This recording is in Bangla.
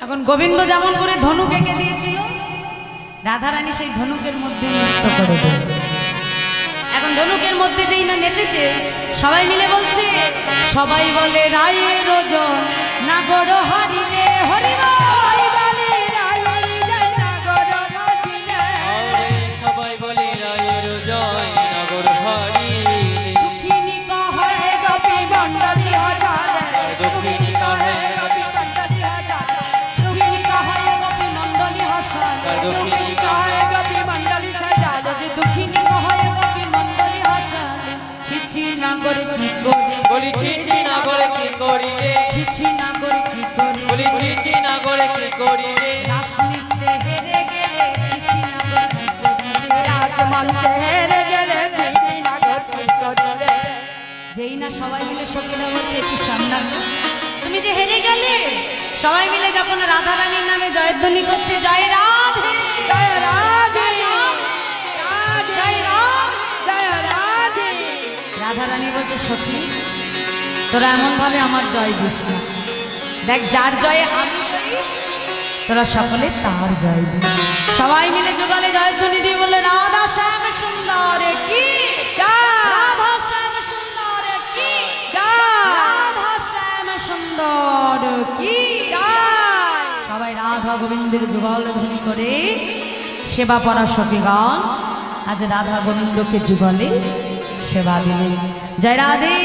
এখন গোবিন্দ যেমন করে ধনুক এঁকে দিয়েছিল, রাধারানী সেই ধনুকের মধ্যে নৃত্য করে দেয়। এখন ধনুকের মধ্যে যেই না নেচেছে, সবাই মিলে বলছে, সবাই বলে রায়ের ওজন নাগর হারিলে হরিব, সবাই বলে রায়ের জয় নাগর হারিলে, দুঃখিনী কহে গোপী মণ্ডলী হাজারে, দক্ষিণী কাহে দুঃখিনী কহে গোপী মণ্ডলী হাসারে, দক্ষিণী কাহে যে দুঃখিনী কহে গোপী মণ্ডলী হাসারে, ছিছি নাগর কি করে, বলি ছিছি নাগরে কি করিলে, ছিছি নাগর কি করে, বলি ছিছি নাগরে কি করিলে, রাস নৃত্যে হেরে গেলে, ছিছি নাগর কি করে। যেই না সবাই মিলে সখীরা বলছে, একটু সামলান, তুমি যে হেরে গেলে। সবাই মিলে যখন রাধারানীর নামে জয়ধ্বনি করছে, জয় রাধে জয় রাধে জয় রাধে, রাধারানী বলছে, সখী তোরা এমন ভাবে আমার জয় দিস না, দেখ যার জয়ে আমি জয়ী, তোরা সকলে তার জয় দিস। সবাই মিলে যুগলে জয়ধ্বনি দিয়ে বললো, রাধা শ্যাম সুন্দর কি, রাধা শ্যাম সুন্দর কি, রাধা শ্যাম সুন্দর কি। সবাই রাধা গোবিন্দের যুগল ধ্বনি করে সেবা পরা সখীগণ আজ রাধা গোবিন্দকে যুগলে সেবা দিলেন। জয় রাধে।